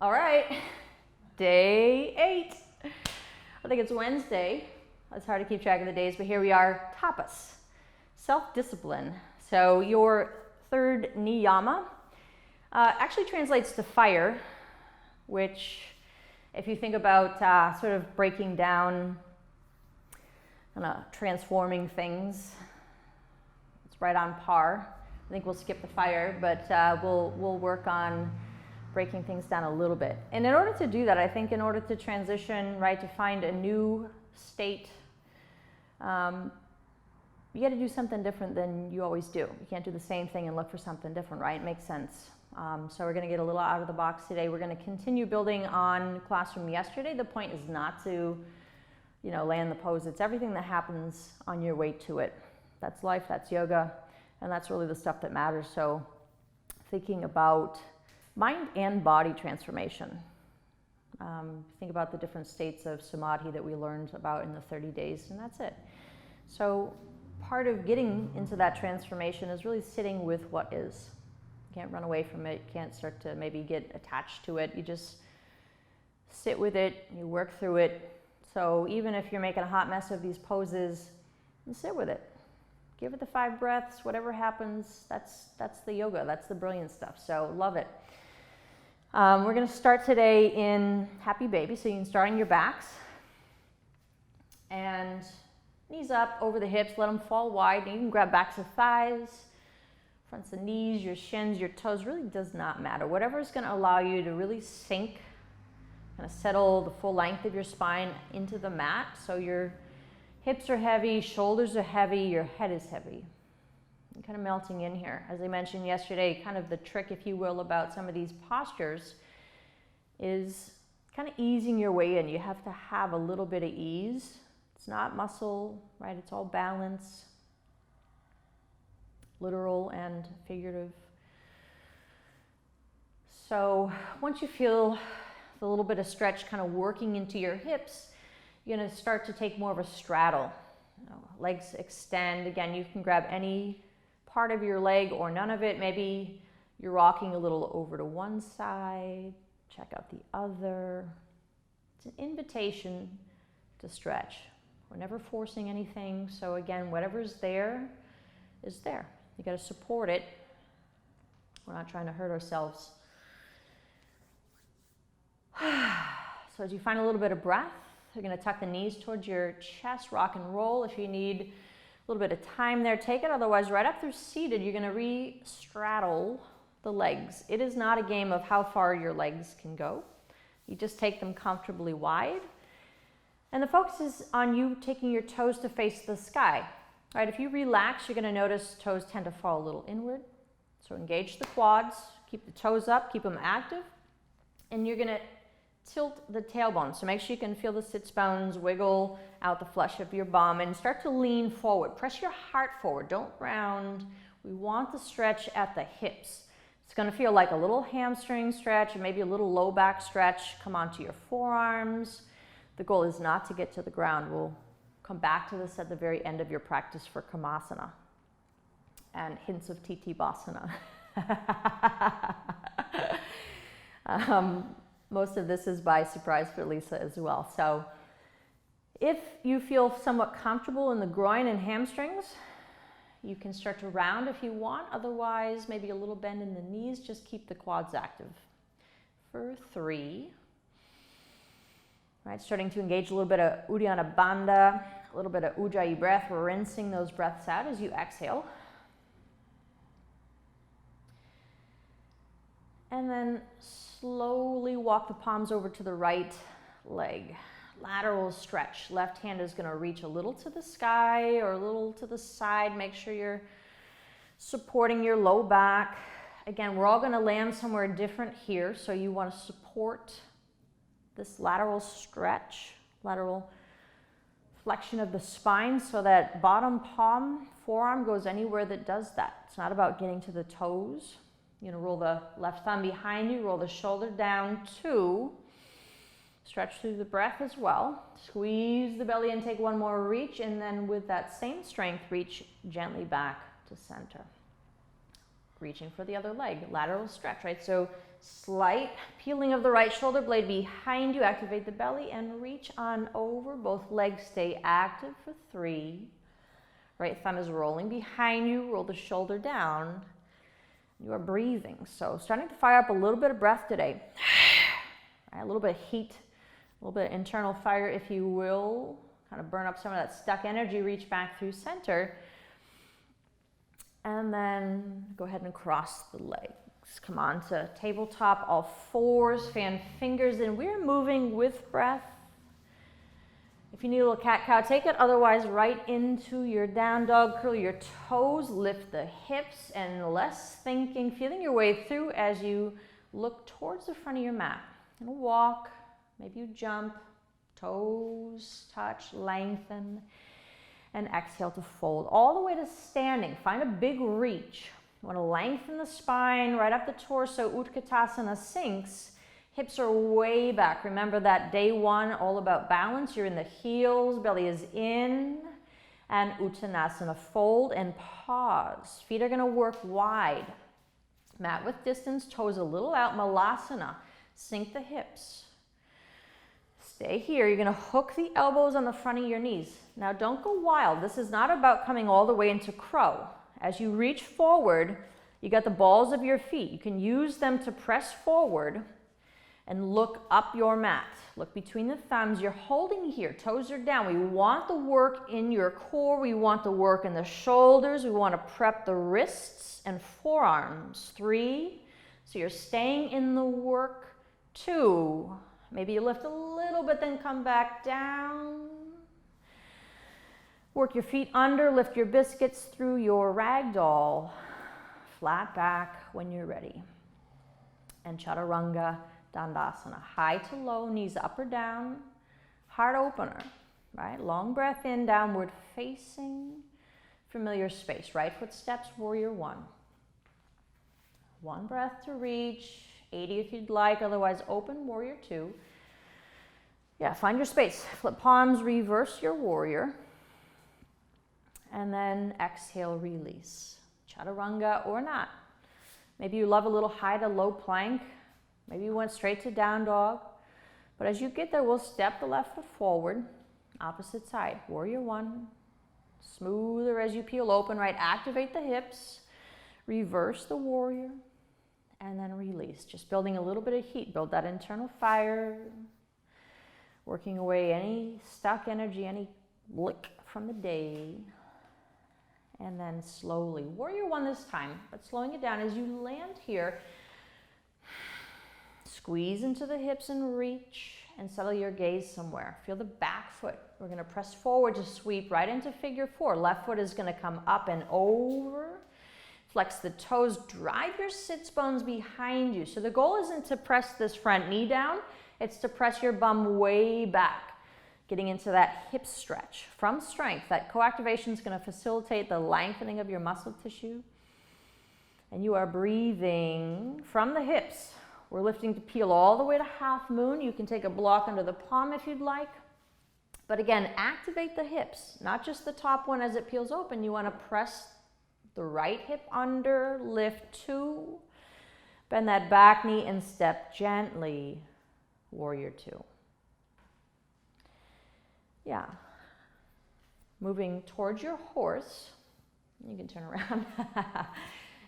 All right, day 8. I think it's Wednesday. It's hard to keep track of the days, but here we are, tapas, self-discipline. So your third niyama actually translates to fire, which if you think about sort of breaking down, transforming things, it's right on par. I think we'll skip the fire, but we'll work on breaking things down a little bit. And in order to do that, I think in order to transition, right, to find a new state, you got to do something different than you always do. You can't do the same thing and look for something different, right? It makes sense. So we're going to get a little out of the box today. We're going to continue building on class from yesterday. The point is not to, land the pose. It's everything that happens on your way to it. That's life, that's yoga, and that's really the stuff that matters. So thinking about mind and body transformation. Think about the different states of samadhi that we learned about in the 30 days, and that's it. So part of getting into that transformation is really sitting with what is. You can't run away from it. You can't start to maybe get attached to it. You just sit with it. You work through it. So even if you're making a hot mess of these poses, you sit with it. Give it the 5 breaths. Whatever happens, that's the yoga. That's the brilliant stuff. So love it. We're going to start today in happy baby. So you can start on your backs. And knees up over the hips. Let them fall wide. And you can grab backs of thighs, fronts of knees, your shins, your toes. Really does not matter. Whatever is going to allow you to really sink, kind of settle the full length of your spine into the mat. So your hips are heavy, shoulders are heavy, your head is heavy. And kind of melting in here. As I mentioned yesterday, kind of the trick, if you will, about some of these postures is kind of easing your way in. You have to have a little bit of ease. It's not muscle, right? It's all balance, literal and figurative. So once you feel the little bit of stretch kind of working into your hips, you're going to start to take more of a straddle. Legs extend. Again, you can grab any part of your leg or none of it. Maybe you're rocking a little over to one side. Check out the other. It's an invitation to stretch. We're never forcing anything. So again, whatever's there is there. You got to support it. We're not trying to hurt ourselves. So as you find a little bit of breath, you're going to tuck the knees towards your chest, rock and roll. If you need a little bit of time there, take it. Otherwise, right up through seated, you're going to re-straddle the legs. It is not a game of how far your legs can go. You just take them comfortably wide. And the focus is on you taking your toes to face the sky. All right, if you relax, you're going to notice toes tend to fall a little inward. So engage the quads, keep the toes up, keep them active. And you're going to tilt the tailbone. So make sure you can feel the sits bones wiggle out the flesh of your bum and start to lean forward. Press your heart forward. Don't round. We want the stretch at the hips. It's going to feel like a little hamstring stretch and maybe a little low back stretch. Come onto your forearms. The goal is not to get to the ground. We'll come back to this at the very end of your practice for Kamasana and hints of TT Basana. Most of this is by surprise for Lisa as well. So if you feel somewhat comfortable in the groin and hamstrings, you can start to round if you want. Otherwise, maybe a little bend in the knees. Just keep the quads active. For 3. Right, starting to engage a little bit of Uddiyana Bandha, a little bit of Ujjayi breath. We're rinsing those breaths out as you exhale. And then slowly walk the palms over to the right leg. Lateral stretch. Left hand is going to reach a little to the sky or a little to the side. Make sure you're supporting your low back. Again, we're all going to land somewhere different here, so you want to support this lateral stretch, lateral flexion of the spine so that bottom palm, forearm goes anywhere that does that. It's not about getting to the toes. Roll the left thumb behind you, roll the shoulder down 2. Stretch through the breath as well. Squeeze the belly and take one more reach, and then with that same strength, reach gently back to center. Reaching for the other leg, lateral stretch, right? So slight peeling of the right shoulder blade behind you. Activate the belly and reach on over. Both legs stay active for 3. Right thumb is rolling behind you. Roll the shoulder down. You are breathing. So starting to fire up a little bit of breath today. Right, a little bit of heat, a little bit of internal fire, if you will. Kind of burn up some of that stuck energy. Reach back through center. And then go ahead and cross the legs. Come on to tabletop, all fours, fan fingers in. We're moving with breath. If you need a little cat-cow, take it. Otherwise, right into your down dog. Curl your toes, lift the hips, and less thinking. Feeling your way through as you look towards the front of your mat. And walk, maybe you jump, toes touch, lengthen. And exhale to fold all the way to standing. Find a big reach. You want to lengthen the spine right up the torso. Utkatasana sinks. Hips are way back. Remember that day 1, all about balance. You're in the heels, belly is in. And Uttanasana, fold and pause. Feet are going to work wide. Mat with distance, toes a little out. Malasana, sink the hips. Stay here. You're going to hook the elbows on the front of your knees. Now don't go wild. This is not about coming all the way into crow. As you reach forward, you got the balls of your feet. You can use them to press forward and look up your mat. Look between the thumbs. You're holding here. Toes are down. We want the work in your core. We want the work in the shoulders. We want to prep the wrists and forearms. 3. So you're staying in the work. 2. Maybe you lift a little bit, then come back down. Work your feet under, lift your biscuits through your ragdoll. Flat back when you're ready. And Chaturanga Dandasana. High to low, knees up or down. Heart opener, right? Long breath in, downward facing. Familiar space. Right foot steps, warrior 1. 1 breath to reach. 80 if you'd like, otherwise open warrior 2. Yeah, find your space. Flip palms, reverse your warrior. And then exhale, release. Chaturanga or not. Maybe you love a little high to low plank. Maybe you went straight to down dog. But as you get there, we'll step the left foot forward. Opposite side, warrior 1. Smoother as you peel open, right? Activate the hips. Reverse the warrior. And then release. Just building a little bit of heat. Build that internal fire. Working away any stuck energy, any blick from the day. And then slowly, warrior 1 this time, but slowing it down as you land here. Squeeze into the hips and reach and settle your gaze somewhere. Feel the back foot. We're going to press forward to sweep right into figure 4. Left foot is going to come up and over. Flex the toes, drive your sits bones behind you. So the goal isn't to press this front knee down, it's to press your bum way back. Getting into that hip stretch from strength. That co-activation is going to facilitate the lengthening of your muscle tissue. And you are breathing from the hips. We're lifting to peel all the way to half moon. You can take a block under the palm if you'd like. But again, activate the hips, not just the top one as it peels open. You want to press the right hip under, lift 2. Bend that back knee and step gently, warrior 2. Yeah. Moving towards your horse. You can turn around.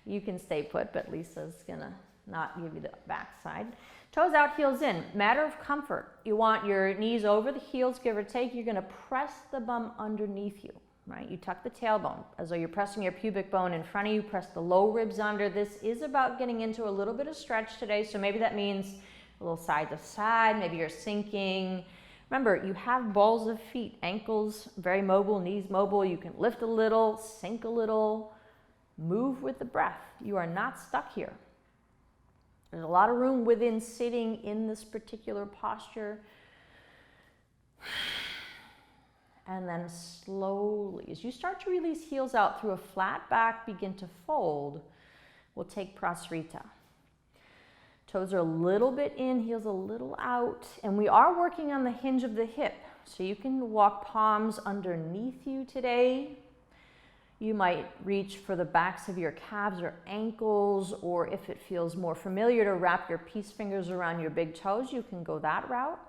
You can stay put, but Lisa's gonna not give you the backside. Toes out, heels in. Matter of comfort. You want your knees over the heels, give or take. You're gonna press the bum underneath you, right? You tuck the tailbone as though you're pressing your pubic bone in front of you. Press the low ribs under. This is about getting into a little bit of stretch today. So maybe that means a little side to side. Maybe you're sinking. Remember, you have balls of feet, ankles very mobile, knees mobile. You can lift a little, sink a little, move with the breath. You are not stuck here. There's a lot of room within sitting in this particular posture. And then slowly, as you start to release heels out through a flat back, begin to fold, we'll take Prasrita. Toes are a little bit in, heels a little out, and we are working on the hinge of the hip. So you can walk palms underneath you today. You might reach for the backs of your calves or ankles, or if it feels more familiar to wrap your peace fingers around your big toes, you can go that route.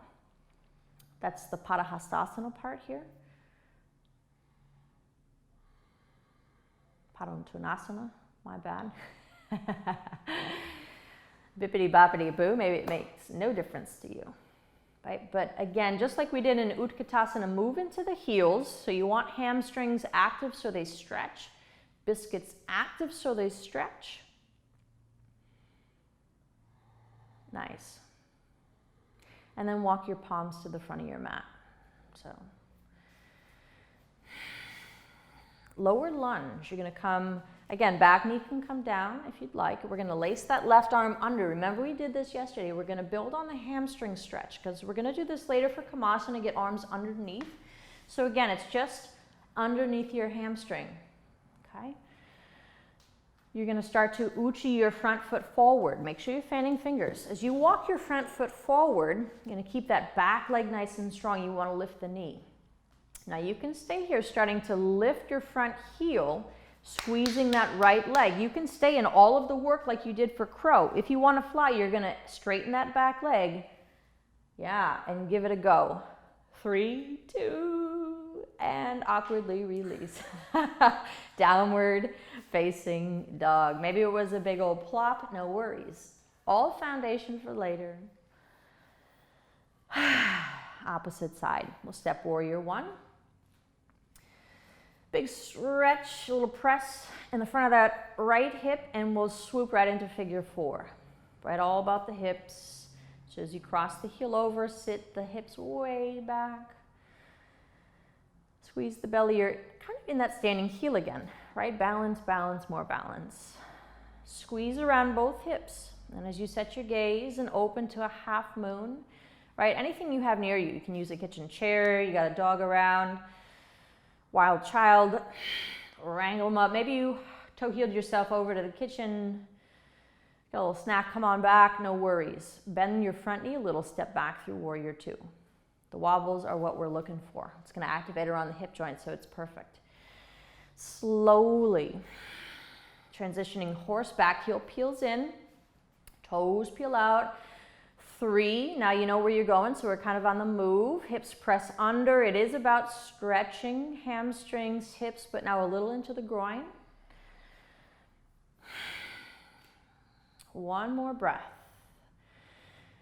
That's the Padahastasana part here. Padottanasana, my bad. Bippity boppity boo, maybe it makes no difference to you. Right? But again, just like we did in Utkatasana, move into the heels. So you want hamstrings active so they stretch. Biscuits active so they stretch. Nice. And then walk your palms to the front of your mat. So lower lunge. You're going to come, again, back knee can come down if you'd like. We're going to lace that left arm under. Remember we did this yesterday. We're going to build on the hamstring stretch because we're going to do this later for Kamasana, get arms underneath. So again, it's just underneath your hamstring. Okay? You're going to start to uchi your front foot forward. Make sure you're fanning fingers. As you walk your front foot forward, you're going to keep that back leg nice and strong. You want to lift the knee. Now you can stay here starting to lift your front heel, squeezing that right leg. You can stay in all of the work like you did for crow. If you want to fly, you're going to straighten that back leg. Yeah, and give it a go. 3, 2, and awkwardly release. Downward facing dog. Maybe it was a big old plop, no worries. All foundation for later. Opposite side. We'll step warrior 1. Big stretch, a little press in the front of that right hip, and we'll swoop right into figure 4. Right, all about the hips. So as you cross the heel over, sit the hips way back. Squeeze the belly. You're kind of in that standing heel again, right? Balance, balance, more balance. Squeeze around both hips. And as you set your gaze and open to a half moon, right? Anything you have near you. You can use a kitchen chair. You got a dog around. Wild child, wrangle them up. Maybe you toe-heeled yourself over to the kitchen, got a little snack, come on back, no worries. Bend your front knee a little, step back through warrior 2. The wobbles are what we're looking for. It's going to activate around the hip joint, so it's perfect. Slowly transitioning horse, back heel peels in, toes peel out. 3, now you know where you're going, so we're kind of on the move. Hips press under. It is about stretching hamstrings, hips, but now a little into the groin. 1 more breath.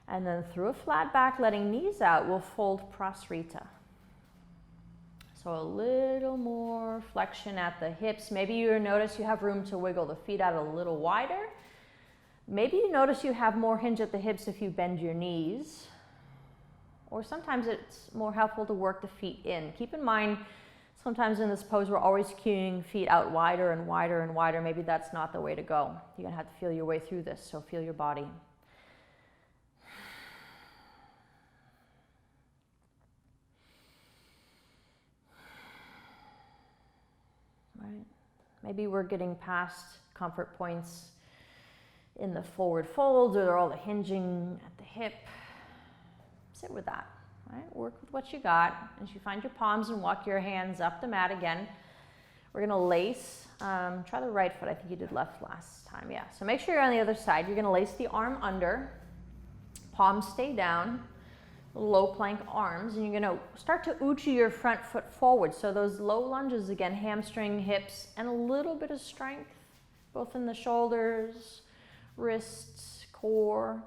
And then through a flat back, letting knees out, we'll fold Prasrita. So a little more flexion at the hips. Maybe you notice you have room to wiggle the feet out a little wider. Maybe you notice you have more hinge at the hips if you bend your knees. Or sometimes it's more helpful to work the feet in. Keep in mind, sometimes in this pose, we're always cueing feet out wider and wider and wider. Maybe that's not the way to go. You're going to have to feel your way through this, so feel your body. Right. Maybe we're getting past comfort points in the forward folds, or they're all the hinging at the hip. Sit with that, right? Work with what you got. As you find your palms and walk your hands up the mat again, we're gonna lace, try the right foot. I think you did left last time, yeah. So make sure you're on the other side. You're gonna lace the arm under, palms stay down, low plank arms, and you're gonna start to uchi your front foot forward. So those low lunges again, hamstring, hips, and a little bit of strength, both in the shoulders, wrists, core.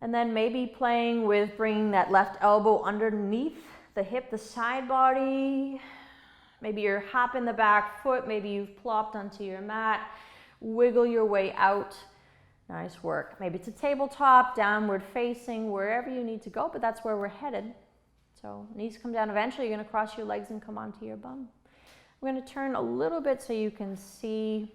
And then maybe playing with bringing that left elbow underneath the hip, the side body. Maybe you're hopping the back foot. Maybe you've plopped onto your mat. Wiggle your way out. Nice work. Maybe it's a tabletop, downward facing, wherever you need to go, but that's where we're headed. So knees come down. Eventually, you're going to cross your legs and come onto your bum. We're going to turn a little bit so you can see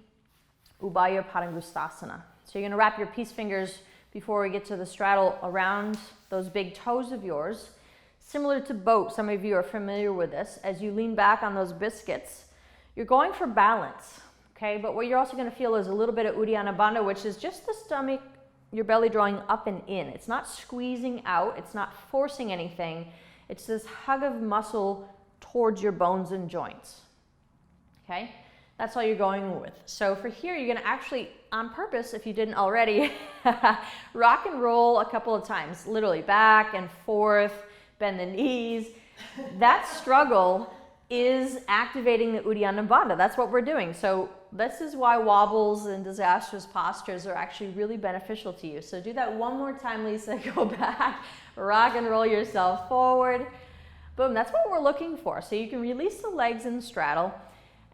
Ubaya Padangustasana. So you're going to wrap your peace fingers before we get to the straddle around those big toes of yours. Similar to boat, some of you are familiar with this. As you lean back on those biscuits, you're going for balance, okay? But what you're also going to feel is a little bit of Uddiyana Bandha, which is just the stomach, your belly drawing up and in. It's not squeezing out. It's not forcing anything. It's this hug of muscle towards your bones and joints. okay? That's all you're going with. So for here, you're gonna actually, on purpose, if you didn't already, rock and roll a couple of times, literally back and forth, bend the knees. That struggle is activating the Uddiyana Bandha. That's what we're doing. So this is why wobbles and disastrous postures are actually really beneficial to you. So do that one more time, Lisa. Go back, rock and roll yourself forward. Boom, that's what we're looking for. So you can release the legs and straddle.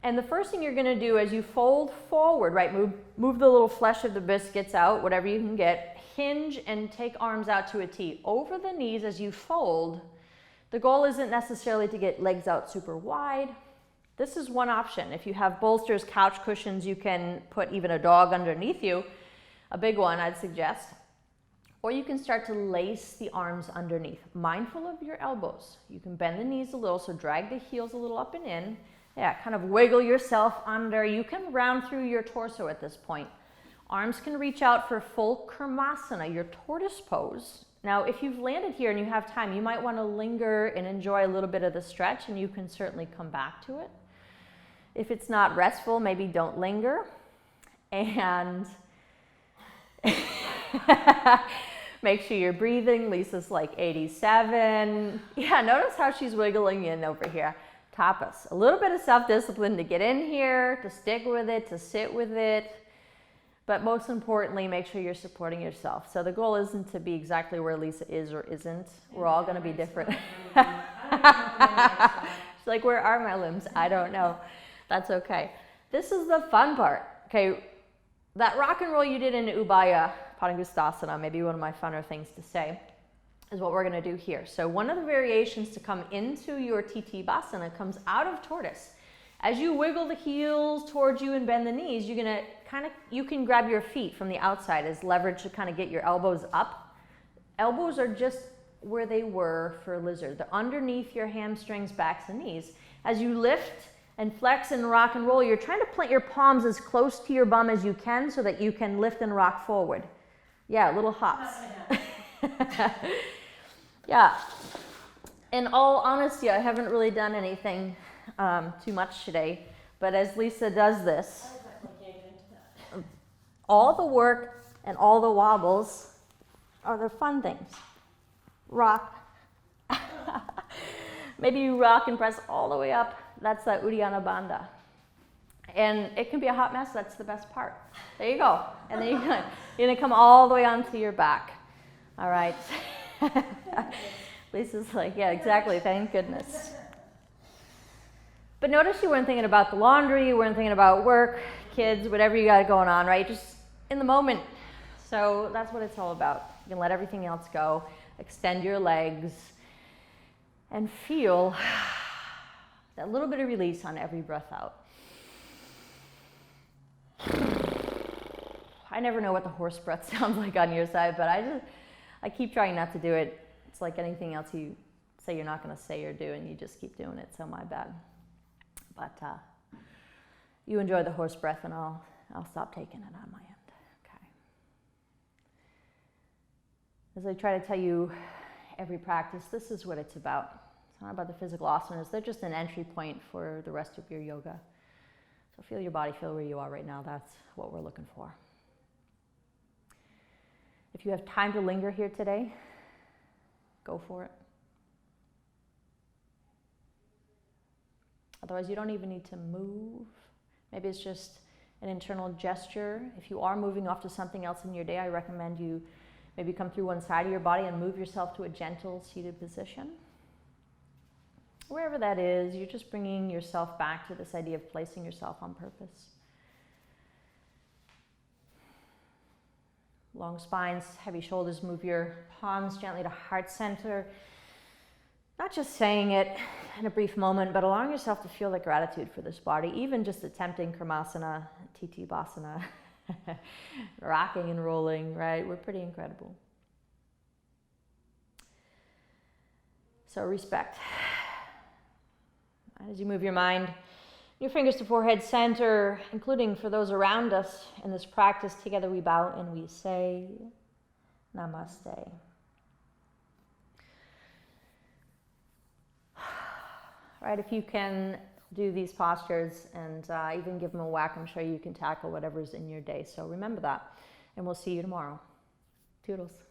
And the first thing you're gonna do as you fold forward, right, move the little flesh of the biscuits out, whatever you can get, hinge and take arms out to a T. Over the knees as you fold. The goal isn't necessarily to get legs out super wide. This is one option. If you have bolsters, couch cushions, you can put even a dog underneath you, a big one I'd suggest. Or you can start to lace the arms underneath, mindful of your elbows. You can bend the knees a little, so drag the heels a little up and in. Yeah, kind of wiggle yourself under. You can round through your torso at this point. Arms can reach out for full Kurmasana, your tortoise pose. Now, if you've landed here and you have time, you might want to linger and enjoy a little bit of the stretch, and you can certainly come back to it. If it's not restful, maybe don't linger. And make sure you're breathing. Lisa's like 87. Yeah, notice how she's wiggling in over here. Tapas. A little bit of self-discipline to get in here, to stick with it, to sit with it. But most importantly, make sure you're supporting yourself. So the goal isn't to be exactly where Lisa is or isn't. We're all going to be different. She's like, where are my limbs? I don't know. That's okay. This is the fun part. Okay, that rock and roll you did in Ubaya Padangusthasana, maybe one of my funner things to say, is what we're going to do here. So one of the variations to come into your Titibhasana comes out of tortoise. As you wiggle the heels towards you and bend the knees, you're going to you can grab your feet from the outside as leverage to kind of get your elbows up. Elbows are just where they were for lizard. They're underneath your hamstrings, backs, and knees. As you lift and flex and rock and roll, you're trying to plant your palms as close to your bum as you can so that you can lift and rock forward. Yeah, little hops. Yeah. In all honesty, I haven't really done anything too much today, but as Lisa does this, all the work and all the wobbles are the fun things. Rock. Maybe you rock and press all the way up. That's that Uddiyana Bandha. And it can be a hot mess. That's the best part. There you go. And then you're going to come all the way onto your back. All right. Lisa's like, yeah, exactly. Thank goodness. But notice you weren't thinking about the laundry. You weren't thinking about work, kids, whatever you got going on, right? Just in the moment. So that's what it's all about. You can let everything else go. Extend your legs. And feel that little bit of release on every breath out. I never know what the horse breath sounds like on your side, but I keep trying not to do it. It's like anything else you say you're not going to say or do, and you just keep doing it, so my bad. But you enjoy the horse breath, and I'll stop taking it on my end. Okay. As I try to tell you every practice, this is what it's about. It's not about the physical asanas. They're just an entry point for the rest of your yoga. So feel your body, feel where you are right now. That's what we're looking for. If you have time to linger here today, go for it. Otherwise, you don't even need to move. Maybe it's just an internal gesture. If you are moving off to something else in your day, I recommend you maybe come through one side of your body and move yourself to a gentle seated position. Wherever that is, you're just bringing yourself back to this idea of placing yourself on purpose. Long spines, heavy shoulders, move your palms gently to heart center. Not just saying it in a brief moment, but allowing yourself to feel the gratitude for this body, even just attempting Kurmasana, Titibhasana, rocking and rolling, right? We're pretty incredible. So respect. As you move your mind, your fingers to forehead center, including for those around us in this practice, together we bow and we say Namaste. Right, if you can do these postures and even give them a whack. I'm sure you can tackle whatever's in your day. So remember that. And we'll see you tomorrow. Toodles.